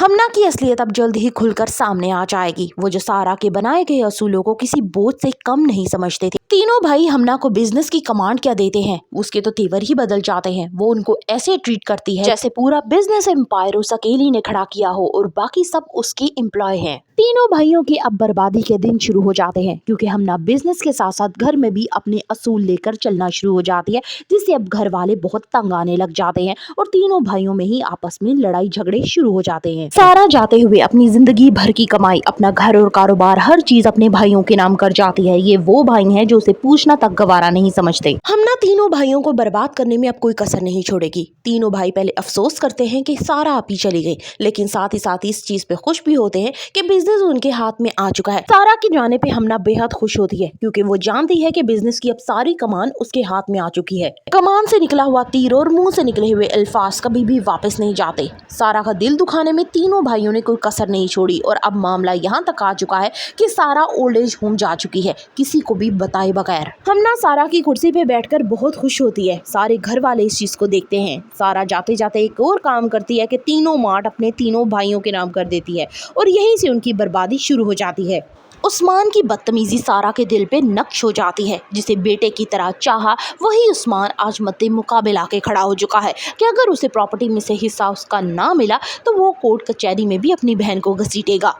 हमना की असलियत अब जल्द ही खुलकर सामने आ जाएगी। वो जो सारा के बनाए गए असूलों को किसी बोझ से कम नहीं समझते थे। तीनों भाई हमना को बिजनेस की कमांड क्या देते हैं, उसके तो तेवर ही बदल जाते हैं। वो उनको ऐसे ट्रीट करती है जैसे पूरा बिजनेस एम्पायर उस अकेली ने खड़ा किया हो और बाकी सब उसकी एम्प्लॉय हैं। तीनों भाइयों की अब बर्बादी के दिन शुरू हो जाते हैं, क्योंकि हमना बिजनेस के साथ साथ घर में भी अपने असूल लेकर चलना शुरू हो जाती है, जिससे अब घर वाले बहुत तंग आने लग जाते हैं और तीनों भाइयों में ही आपस में लड़ाई झगड़े शुरू हो जाते हैं। सारा जाते हुए अपनी जिंदगी भर की कमाई, अपना घर और कारोबार, हर चीज अपने भाइयों के नाम कर जाती है। ये वो भाई हैं जो उसे पूछना तक गवारा नहीं समझते। हमना तीनों भाइयों को बर्बाद करने में अब कोई कसर नहीं छोड़ेगी। तीनों भाई पहले अफसोस करते हैं कि सारा आप ही चली गई, लेकिन साथ ही इस चीज पे खुश भी होते हैं कि बिजनेस उनके हाथ में आ चुका है। सारा के जाने पे हमना बेहद खुश होती है, क्योंकि वो जानती है कि बिजनेस की अब सारी कमान उसके हाथ में आ चुकी है। कमान से निकला हुआ तीर और मुंह से निकले हुए अल्फाज कभी भी वापस नहीं जाते। सारा का दिल दुखाने में तीनों भाइयों ने कोई कसर नहीं छोड़ी और अब मामला यहाँ तक आ चुका है कि सारा ओल्ड एज होम जा चुकी है, किसी को भी बताए बगैर। हमना सारा की कुर्सी पे बैठकर बहुत खुश होती है। सारे घर वाले इस चीज को देखते हैं। सारा जाते जाते एक और काम करती है कि तीनों मार्ट अपने तीनों भाइयों के नाम कर देती है और यहीं से उनकी बर्बादी शुरू हो जाती है। उस्मान की बदतमीजी सारा के दिल पे नक्श हो जाती है। जिसे बेटे की तरह चाहा, वही उस्मान आज मद्दे मुकाबले आके खड़ा हो चुका है कि अगर उसे प्रॉपर्टी में से हिस्सा उसका ना मिला तो वो कोर्ट कचहरी में भी अपनी बहन को घसीटेगा।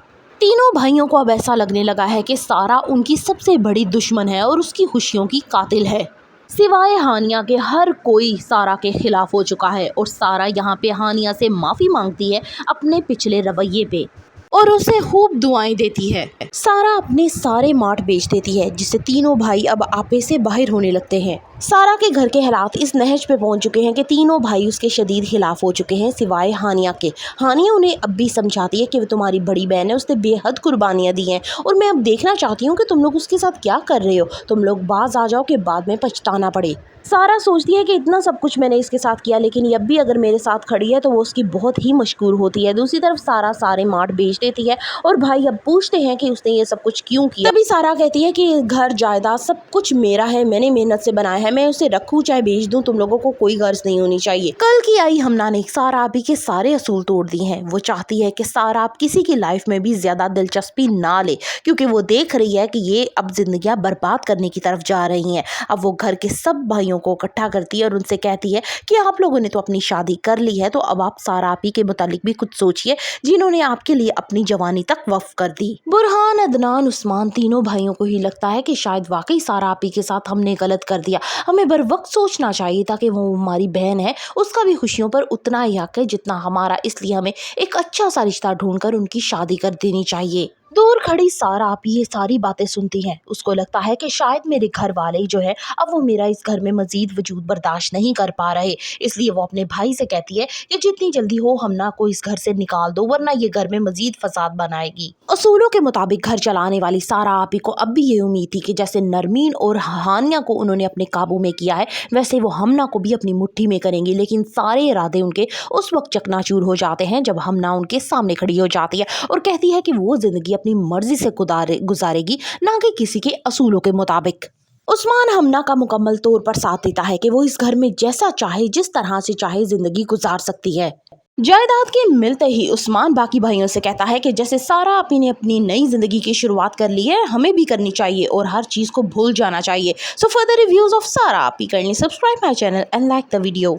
तीनों भाइयों को अब ऐसा लगने लगा है कि सारा उनकी सबसे बड़ी दुश्मन है और उसकी खुशियों की कातिल है। सिवाय हानिया के हर कोई सारा के खिलाफ हो चुका है और सारा यहाँ पे हानिया से माफी मांगती है अपने पिछले रवैये पे और उसे खूब दुआएं देती है। सारा अपने सारे मार्ट बेच देती है, जिससे तीनों भाई अब आपे से बाहर होने लगते हैं। सारा के घर के हालात इस नहज पे पहुंच चुके हैं कि तीनों भाई उसके शदीद खिलाफ हो चुके हैं, सिवाय हानिया के। हानिया उन्हें अब भी समझाती है कि वो तुम्हारी बड़ी बहन है, उसने बेहद कुर्बानियां दी हैं और मैं अब देखना चाहती हूँ कि तुम लोग उसके साथ क्या कर रहे हो। तुम लोग बाज आ जाओ कि बाद में पछताना पड़े। सारा सोचती है कि इतना सब कुछ मैंने इसके साथ किया, लेकिन अब भी अगर मेरे साथ खड़ी है तो वो उसकी बहुत ही मशकूर होती है। दूसरी तरफ सारा सारे मार्ट बेच देती है और भाई अब पूछते हैं कि उसने ये सब कुछ क्यों किया। तभी सारा कहती है कि घर जायदाद सब कुछ मेरा है, मैंने मेहनत से बनाया है, मैं उसे रखूं चाहे बेच दूं, तुम लोगों को कोई गर्ज नहीं होनी चाहिए। कल की आई हमना ने सारा आपी के सारे असूल तोड़ दिए हैं। वो चाहती है कि सारा आप किसी की लाइफ में भी ज्यादा दिलचस्पी ना ले, क्योंकि वो देख रही है कि ये अब जिंदगियां बर्बाद करने की तरफ जा रही हैं। अब वो घर के सब भाइयों को इकट्ठा करती है और उनसे कहती है कि आप लोगों ने तो अपनी शादी कर ली है, तो अब आप सारा आपी के मुतालिक भी कुछ सोचिए, जिन्होंने आपके लिए अपनी जवानी तक वक्फ कर दी। बुरहान, अदनान, उस्मान तीनों भाइयों को ही लगता है कि शायद वाकई सारा आपी के साथ हमने गलत कर दिया। हमें बर वक्त सोचना चाहिए था कि वो हमारी बहन है, उसका भी खुशियों पर उतना ही हक है जितना हमारा, इसलिए हमें एक अच्छा सा रिश्ता ढूंढकर उनकी शादी कर देनी चाहिए। दूर खड़ी सारा आपी ये सारी बातें सुनती हैं। उसको लगता है कि शायद मेरे घर वाले जो है अब वो मेरा इस घर में मजीद वजूद बर्दाश्त नहीं कर पा रहे, इसलिए वो अपने भाई से कहती है कि जितनी जल्दी हो हमना को इस घर से निकाल दो, वरना ये घर में मजीद फसाद बनाएगी। असूलों के मुताबिक घर चलाने वाली सारा आपी को अब भी ये उम्मीद थी कि जैसे नरमीन और हानिया को उन्होंने अपने काबू में किया है, वैसे वो हमना को भी अपनी मुट्ठी में करेंगी। लेकिन सारे इरादे उनके उस वक्त चकनाचूर हो जाते हैं जब हमना उनके सामने खड़ी हो जाती है और कहती है कि वो जिंदगी अपनी मर्जी से गुजारेगी, ना कि किसी के असूलों के मुताबिक। उस्मान हमना का मुकम्मल तौर पर साथ देता है कि वो इस घर में जैसा चाहे, जिस तरह से चाहे जिंदगी गुजार सकती है। जायदाद के मिलते ही उस्मान बाकी भाइयों से कहता है कि जैसे सारा आपी ने अपनी नई जिंदगी की शुरुआत कर ली है, हमें भी करनी चाहिए और हर चीज को भूल जाना चाहिए। So for the reviews of सारा आपी, kindly subscribe my channel and like the video.